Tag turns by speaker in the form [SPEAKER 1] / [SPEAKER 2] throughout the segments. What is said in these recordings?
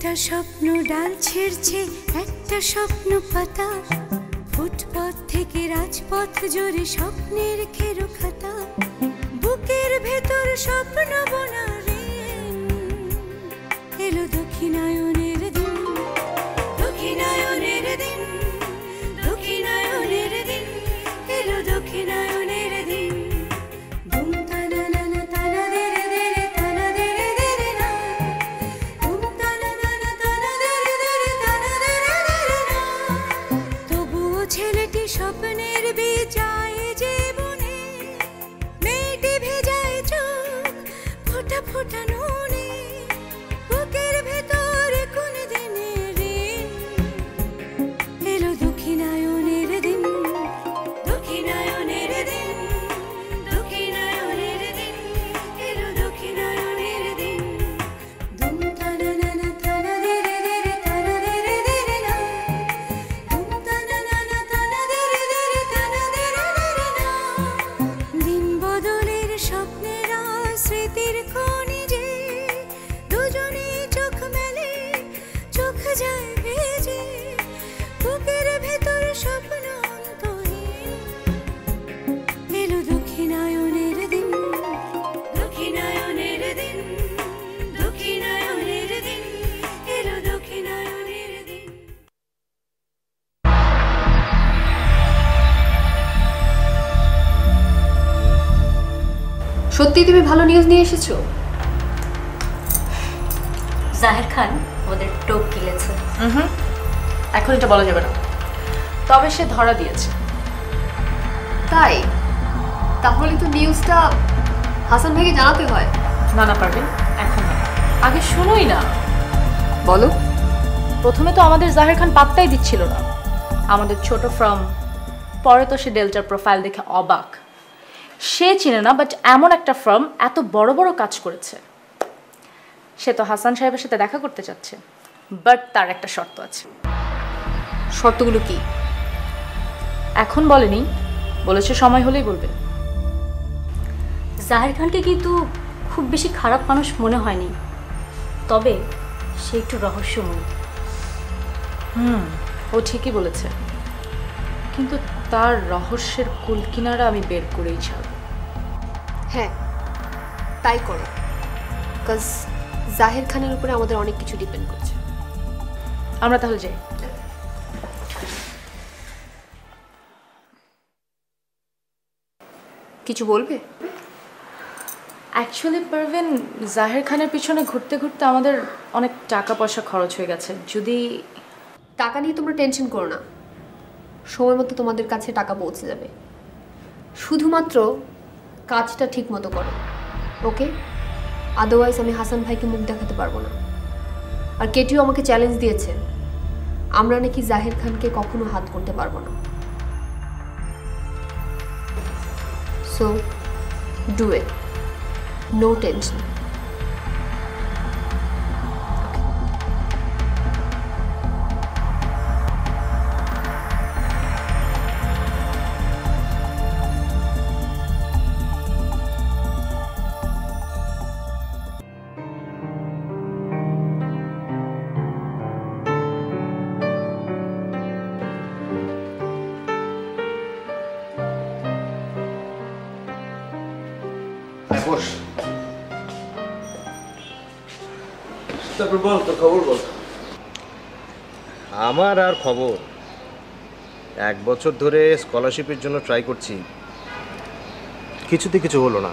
[SPEAKER 1] একটা স্বপ্ন ডাল ছেড়ছে, একটা স্বপ্ন পাতা, ফুটপথ থেকে রাজপথ জুড়ে স্বপ্নের খেরো খাতা, বুকের ভেতর স্বপ্ন বোনা এলো দক্ষিণায়নের দিন, দক্ষিণায়নের দিন, দক্ষিণায়নের দিন, এলো দক্ষিণায়নের দিন। ধুম তানা নানা তানা দেরে দেরে তানা দেরে দেরে না, ধুম তানা নানা তানা দেরে দেরে তানা দেরে দেরে না। তবুও ছেলেটি স্বপ্নের বিজায় জীবনে, মেয়েটি ভেজায় চোখ ফোটা ফোটা নুনে, বুকের ভেতরে কোন দিনের এলো দক্ষিণায়নের দিন, দক্ষিণায়নের দিন, দক্ষিণায়নের দিন, এলো দক্ষিণায়নের দিন। ধুম তানা নানা তানা দেরে দেরে তানা দেরে দেরে না, ধুম তানা নানা তানা দেরে দেরে তানা দেরে দেরে না। দিন বদলের স্বপ্নের স্মৃতির খনিজে দুজনে চোখ মেলে, চোখ যায় ভেজে, বুকের ভেতর স্বপ্ন অন্তহীন এলো দক্ষিণায়নের দিন, দক্ষিণায়নের দিন, দক্ষিণায়নের দিন, এলো দক্ষিণায়নের দিন।
[SPEAKER 2] সত্যি তুমি ভালো নিউজ নিয়ে এসেছো?
[SPEAKER 3] জাহির খান ওদের টোপ গিলেছে।
[SPEAKER 2] এখন এটা বলা যাবে না, তবে সে ধরা দিয়েছে। তাই তাহলে তো নিউজটা হাসান ভাইকে জানাতে হয়।
[SPEAKER 4] না না পারবেন, এখন না, আগে শোনোই না।
[SPEAKER 2] বলো।
[SPEAKER 4] প্রথমে তো আমাদের জাহির খান পাত্তাই দিচ্ছিল না, আমাদের ছোট ফ্রম। পরে তো সে ডেল্টার প্রোফাইল দেখে অবাক। সে চিনে না, বাট এমন একটা ফার্ম এত বড় বড় কাজ করেছে। সে তো হাসান সাহেবের সাথে দেখা করতে চাচ্ছে, বাট তার একটা শর্ত আছে।
[SPEAKER 2] শর্তগুলো কি?
[SPEAKER 4] এখন বলেনি, বলেছে সময় হলেই বলবে।
[SPEAKER 3] জাহির খানকে কিন্তু খুব বেশি খারাপ মানুষ মনে হয়নি, তবে সে একটু রহস্যময়।
[SPEAKER 4] ও ঠিকই বলেছে, কিন্তু তার রহস্যের কুলকিনারা আমি বের করেই ছাড়ব।
[SPEAKER 2] হ্যাঁ তাই করো, বিকজ জাহির খানের উপরে আমাদের অনেক কিছু ডিপেন্ড করছে।
[SPEAKER 4] আমরা তাহলে যাই।
[SPEAKER 2] কিছু বলবে?
[SPEAKER 4] অ্যাকচুয়ালি পারভিন, জাহির খানের পিছনে ঘুরতে ঘুরতে আমাদের অনেক টাকা পয়সা খরচ হয়ে গেছে। যদি
[SPEAKER 2] টাকা নিয়ে তোমরা টেনশন করো না, সময় মতো তোমাদের কাছে টাকা পৌঁছে যাবে। শুধুমাত্র কাজটা ঠিক মতো করো, ওকে? আদারওয়াইজ আমি হাসান ভাইকে মুখ দেখাতে পারবো না। আর কেটিও আমাকে চ্যালেঞ্জ দিয়েছে, আমরা নাকি জাহির খানকে কখনো হাত করতে পারবো না। So do it, no tension.
[SPEAKER 5] তারপর বল, তোর খবর বল। আমার আর খবর, 1 বছর ধরে স্কলারশিপের জন্য ট্রাই করছি, কিছুতে কিছু হলো না।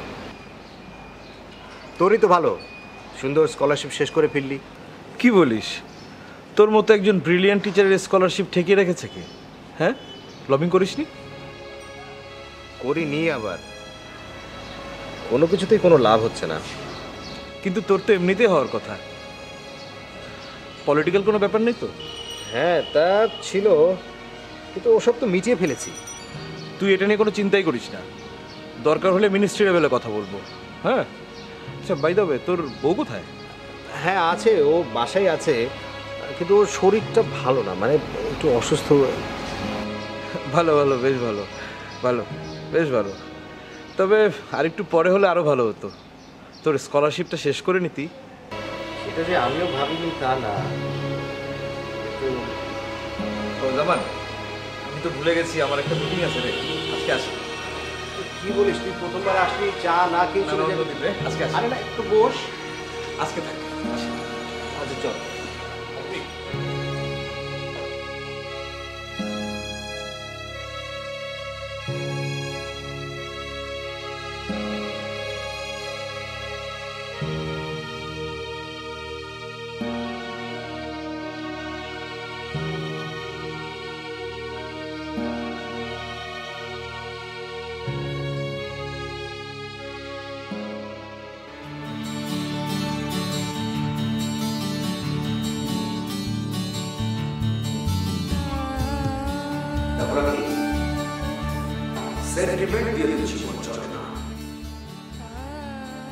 [SPEAKER 5] তোরই তো ভালো, সুন্দর স্কলারশিপ শেষ করে ফিরলি।
[SPEAKER 6] কি বলিস? তোর মতো একজন ব্রিলিয়ান্ট টিচারের স্কলারশিপ ঠেকিয়ে রেখেছে কি? হ্যাঁ, লবিং করিসনি?
[SPEAKER 5] করিনি, আবার কোনো কিছুতেই কোনো লাভ হচ্ছে না।
[SPEAKER 6] কিন্তু তোর তো এমনিতেই হওয়ার কথা। পলিটিক্যাল কোনো ব্যাপার নেই তো?
[SPEAKER 5] হ্যাঁ তা ছিল, কিন্তু ওসব তো মিটিয়ে ফেলেছি।
[SPEAKER 6] তুই এটা নিয়ে কোনো চিন্তাই করিস না, দরকার হলে মিনিস্ট্রি লেভেলে কথা বলবো। হ্যাঁ, আচ্ছা বাই দ্য ওয়ে, তোর বউ কোথায়?
[SPEAKER 5] হ্যাঁ আছে, ও বাসায় আছে, কিন্তু ওর শরীরটা ভালো না, মানে একটু অসুস্থ।
[SPEAKER 6] ভালো ভালো, বেশ ভালো, ভালো বেশ ভালো। তবে আরেকটু পরে হলে আরও ভালো হতো। তোর স্কলারশিপটা শেষ করে নিতি।
[SPEAKER 5] এটা যে আমিও ভাবিনি তা না, তো
[SPEAKER 6] ও জামান, আমি তো ভুলে গেছি আমার একটা মিটিং আছে রে, আজকে আসি।
[SPEAKER 5] কি বলিস, তুই প্রথমবার আসলি চা না খেয়ে চলে যাবি?
[SPEAKER 6] রে আজকে আসি।
[SPEAKER 5] আরে না, একটু বস।
[SPEAKER 6] আজকে থাক, আসি।
[SPEAKER 5] আচ্ছা চল।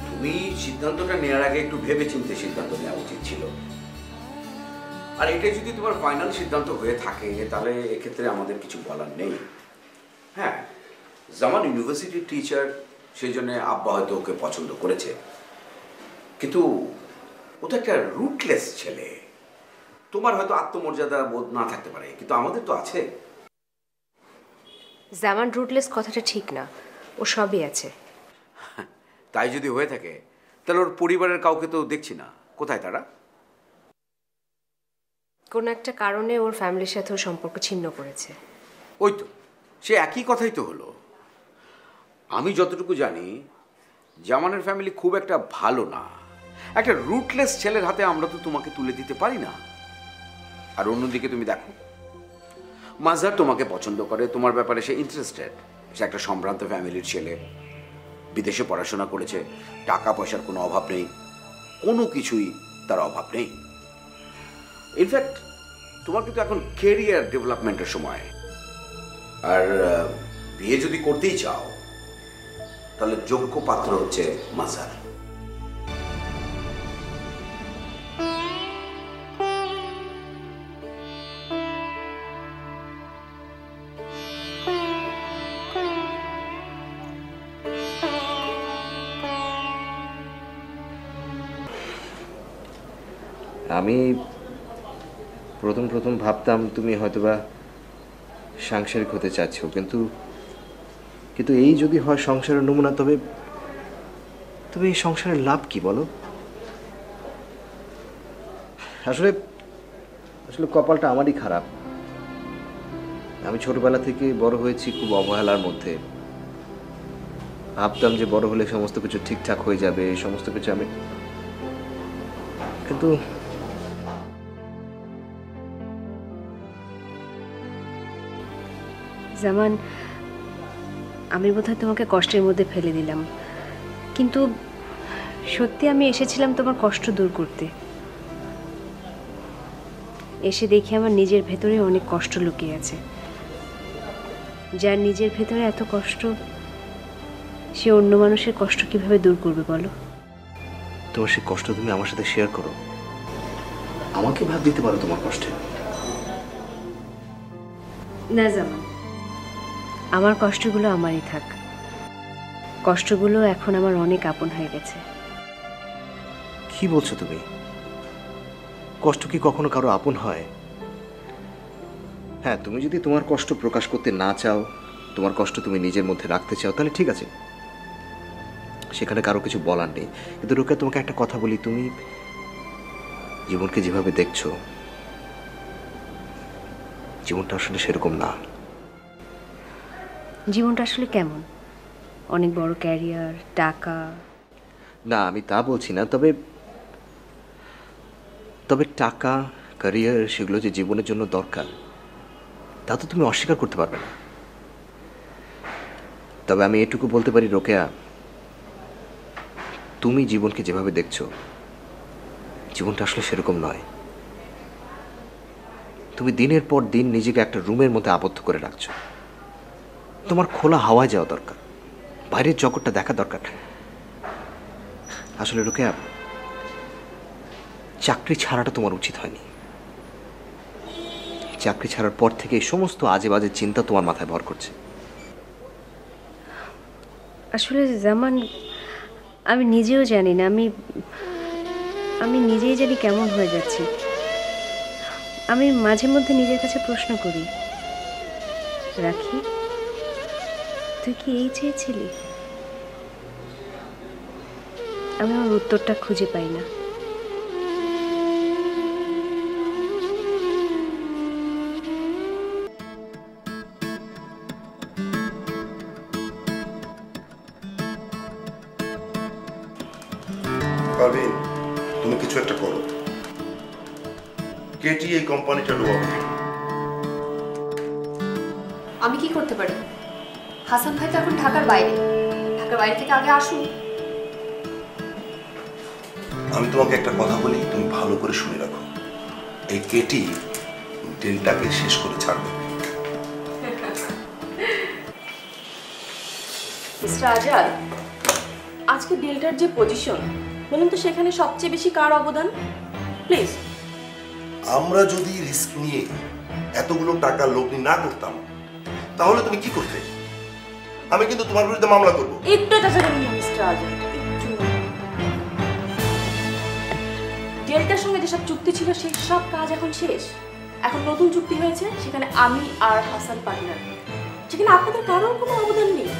[SPEAKER 7] তুমি সিদ্ধান্তটা নেওয়ার আগে একটু ভেবে চিন্তে সিদ্ধান্ত নেওয়া উচিত ছিল। আর এটা যদি তোমার ফাইনাল সিদ্ধান্ত হয়ে থাকে তাহলে এক্ষেত্রে আমাদের কিছু বলার নেই। হ্যাঁ, জামান ইউনিভার্সিটির টিচার, সেই জন্য আব্বা হয়তো ওকে পছন্দ করেছে, কিন্তু ও তো একটা রুটলেস ছেলে। তোমার হয়তো আত্মমর্যাদা বোধ না থাকতে পারে, কিন্তু আমাদের তো আছে।
[SPEAKER 8] জামান রুটলেস কথাটা ঠিক না, ও সবই আছে।
[SPEAKER 7] তাই যদি হয়ে থাকে তাহলে ওর পরিবারের কাউকে তো দেখছি না, কোথায় তারা?
[SPEAKER 8] কোনো একটা কারণে ওর ফ্যামিলির সাথেও সম্পর্ক ছিন্ন করেছে।
[SPEAKER 7] ওই তো, সে একই কথাই তো হলো। আমি যতটুকু জানি জামানের ফ্যামিলি খুব একটা ভালো না। একটা রুটলেস ছেলের হাতে আমরা তো তোমাকে তুলে দিতে পারি না। আর অন্যদিকে তুমি দেখো, মাজার তোমাকে পছন্দ করে, তোমার ব্যাপারে সে ইন্টারেস্টেড। সে একটা সম্ভ্রান্ত ফ্যামিলির ছেলে, বিদেশে পড়াশোনা করেছে, টাকা পয়সার কোনো অভাব নেই, কোনো কিছুই তার অভাব নেই। ইনফ্যাক্ট তোমার কিন্তু এখন ক্যারিয়ার ডেভেলপমেন্টের সময়। আর বিয়ে যদি করতেই চাও তাহলে যোগ্য পাত্র হচ্ছে মাজার।
[SPEAKER 5] আমি প্রথম ভাবতাম তুমি হয়তোবা সাংসারিক হতে চাচ্ছ, কিন্তু এই যদি হয় সংসারের নমুনা, তবে এই সংসারের লাভ কি বলো? আসলে কপালটা আমারই খারাপ। আমি ছোটবেলা থেকে বড় হয়েছি খুব অবহেলার মধ্যে। ভাবতাম যে বড় হলে সমস্ত কিছু ঠিকঠাক হয়ে যাবে, সমস্ত কিছু আমি, কিন্তু
[SPEAKER 8] জামান, আমি বোধহয় তোমাকে কষ্টের মধ্যে ফেলে দিলাম, কিন্তু সত্যি আমি এসেছিলাম তোমার কষ্ট দূর করতে। এসে দেখি আমার নিজের ভেতরে অনেক কষ্ট লুকিয়ে আছে। যার নিজের ভেতরে এত কষ্ট, সে অন্য মানুষের কষ্ট কিভাবে দূর করবে বলো?
[SPEAKER 5] তোমার সেই কষ্ট তুমি আমার সাথে শেয়ার করো, আমাকে ভাগ দিতে পারো তোমার কষ্টে।
[SPEAKER 8] না জামান, আমার কষ্টগুলো আমারই থাক। কষ্টগুলো এখন আমার অনেক আপন হয়ে গেছে।
[SPEAKER 5] কি বলছো তুমি? কষ্ট কি কখনো কারো আপন হয়? হ্যাঁ, তুমি যদি তোমার কষ্ট প্রকাশ করতে না চাও, তোমার কষ্ট তুমি নিজের মধ্যে রাখতে চাও, তাহলে ঠিক আছে, সেখানে কারো কিছু বলার নেই। কিন্তু রুকেয়া, তোমাকে একটা কথা বলি, তুমি জীবনকে যেভাবে দেখছো, জীবনটা আসলে সেরকম না।
[SPEAKER 8] জীবনটা আসলে কেমন? অনেক বড় ক্যারিয়ার, টাকা?
[SPEAKER 5] না, আমি তা বলছি না, তবে টাকা, ক্যারিয়ার, সেগুলো যে জীবনের জন্য দরকার তা তো তুমি অস্বীকার করতে পারবে না। তবে আমি এটুকু বলতে পারি রোকেয়া, তুমি জীবনকে যেভাবে দেখছো, জীবনটা আসলে সেরকম নয়। তুমি দিনের পর দিন নিজেকে একটা রুমের মধ্যে আবদ্ধ করে রাখছো। তোমার খোলা হাওয়ায় যাওয়া দরকার, বাইরের জগৎটা দেখা দরকার। আসলে রোকেয়া, চাকরি ছাড়াটা তোমার উচিত হয়নি। চাকরি ছাড়ার পর থেকে এই সমস্ত আজে বাজে চিন্তা তোমার মাথায় ভর করছে।
[SPEAKER 8] আসলে জামান, আমি নিজেও জানি না আমি নিজেই জানি কেমন হয়ে যাচ্ছি। আমি মাঝে মধ্যে নিজের কাছে প্রশ্ন করি, রাখি তুই কি এই চেয়েছিলি? আমি আমার উত্তরটা খুঁজে পাই না।
[SPEAKER 9] পারভিন, তুমি কিছু একটা করো। কেটি এই কোম্পানিটা ডোবাবে।
[SPEAKER 2] আমি কি করতে পারি? হাসান ভাই তো এখন ঢাকার বাইরে থেকে আগে আসুন।
[SPEAKER 9] আমি তোমাকে একটা কথা বলি, তুমি ভালো করে শুনে রাখো। এই কেটি ডেলটাকে শেষ করে ছাড়বে।
[SPEAKER 4] মিস্টার আজাদ, আজকে ডেল্টার যে পজিশন, বলুন তো সেখানে সবচেয়ে বেশি কার অবদান? প্লিজ।
[SPEAKER 9] আমরা যদি রিস্ক নিয়ে এতগুলো টাকা লগ্নি না করতাম তাহলে তুমি কি করতে? আমি কিন্তু তোমার বিরুদ্ধে মামলা করব।
[SPEAKER 4] একটু তাছাড়া মিস্টার আজাদ, ডেল্টার সঙ্গে যেসব চুক্তি ছিল সেই সব কাজ এখন শেষ। এখন নতুন চুক্তি হয়েছে, সেখানে আমি আর হাসান পার্টনার, সেখানে আপনাদের কারোর কোনো অবদান নেই।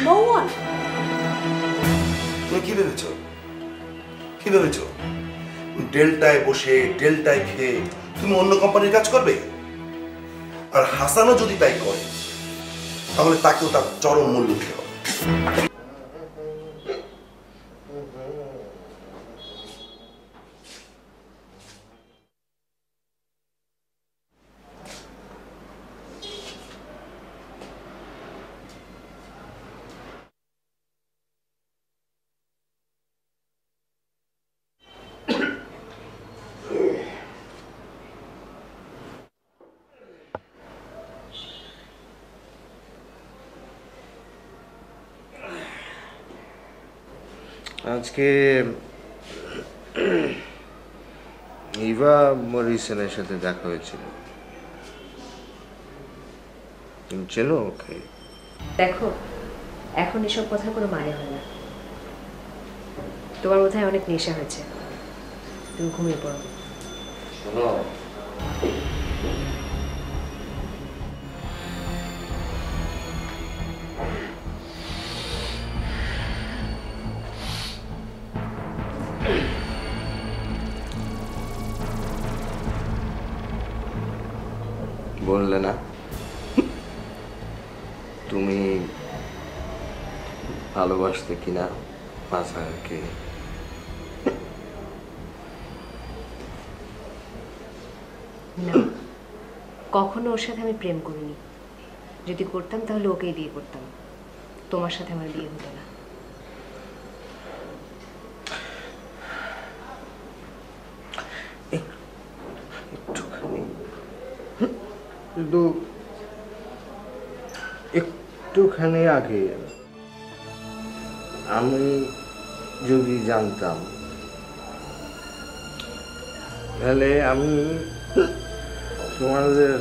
[SPEAKER 4] No one.
[SPEAKER 9] তুমি কি ভেবেছো? কি ভেবেছো ডেল্টায় বসে ডেল্টায় খেয়ে তুমি অন্য কোম্পানির কাজ করবে? আর হাসানও যদি তাই করে তাহলে তাকেও তার চরম মূল্য দিতে হবে।
[SPEAKER 5] আজকে ইভা মরিসনের সাথে দেখা হয়েছিল। তুমি চেনো ওকে?
[SPEAKER 8] দেখো, এখন এসব কথার কোনো মানে হয় না। তোমার বোধহয় অনেক নেশা হয়েছে, তুমি ঘুমিয়ে পড়ো।
[SPEAKER 5] শোনো, বললে না তুমি ভালোবাসতে কিনা মাঝারকে?
[SPEAKER 8] না, কখনো ওর সাথে আমি প্রেম করিনি। যদি করতাম তাহলে ওকেই বিয়ে করতাম, তোমার সাথে আমার বিয়ে হতো না।
[SPEAKER 5] একটুখানি আগে আমি যদি জানতাম তাহলে আমি তোমাদের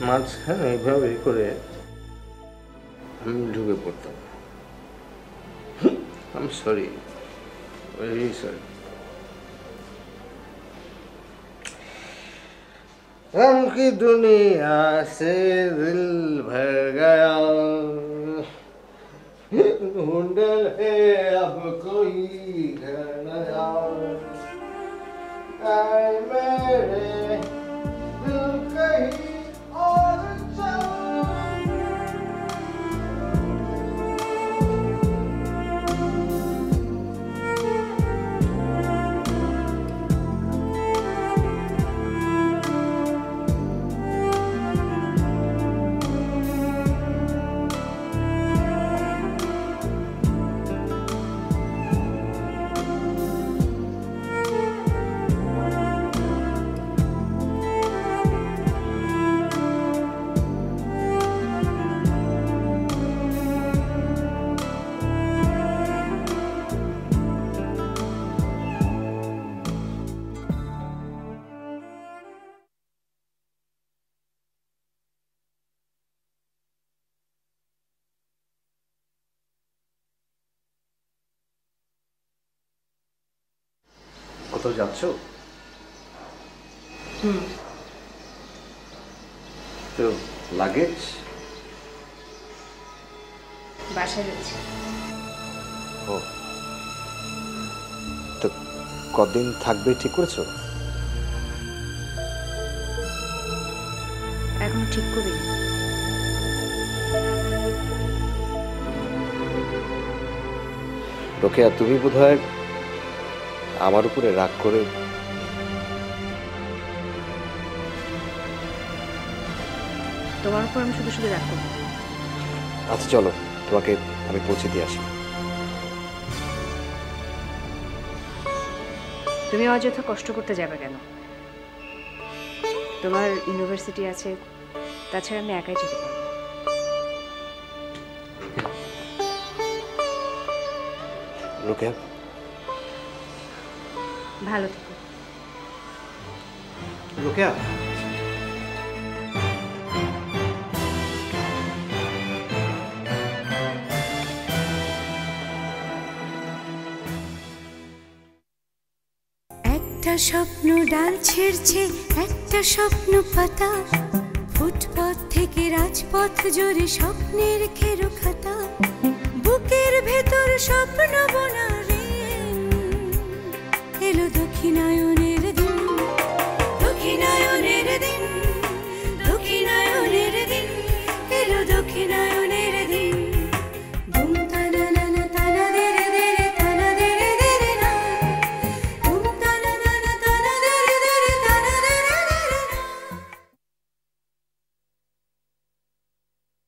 [SPEAKER 5] মাঝখানে এভাবে করে আমি ঢুকে পড়তাম। আমি সরি, ভেরি সরি। गम की दुनिया से दिल भर गया, ढूंढ ले अब कोई घर नया, आए मेरे दिल कहीं और चल। কোথাও যাচ্ছ? তো লাগেজ
[SPEAKER 8] বাসায় যাচ্ছি।
[SPEAKER 5] ও, তো কদিন থাকবে ঠিক করেছো?
[SPEAKER 8] এখনো ঠিক করিনি।
[SPEAKER 5] রোকেয়া, তুমি বোধহয় আমার উপরে রাগ করে
[SPEAKER 8] তোমার উপর আমি শুধু শুধু রাগ করব।
[SPEAKER 5] আচ্ছা চলো, তোমাকে আমি পৌঁছে দিয়ে আসি।
[SPEAKER 8] তুমি অযথা কষ্ট করতে যাবে কেন? তোমার ইউনিভার্সিটি আছে, তাছাড়া আমি একাই যেতে পারবো।
[SPEAKER 5] রোকেয়া,
[SPEAKER 8] ভালো থেকো।
[SPEAKER 5] রোকেয়া,
[SPEAKER 1] একটা স্বপ্ন ডাল ছেড়ছে, একটা স্বপ্ন পাতা, ফুটপথ থেকে রাজপথ জুড়ে স্বপ্নের খেরো খাতা, বুকের ভেতর স্বপ্ন বোনারে এলো দক্ষিণায়নের দিন, দক্ষিণায়নের দিন, দক্ষিণায়নের দিন, এলো দক্ষিণায়ন।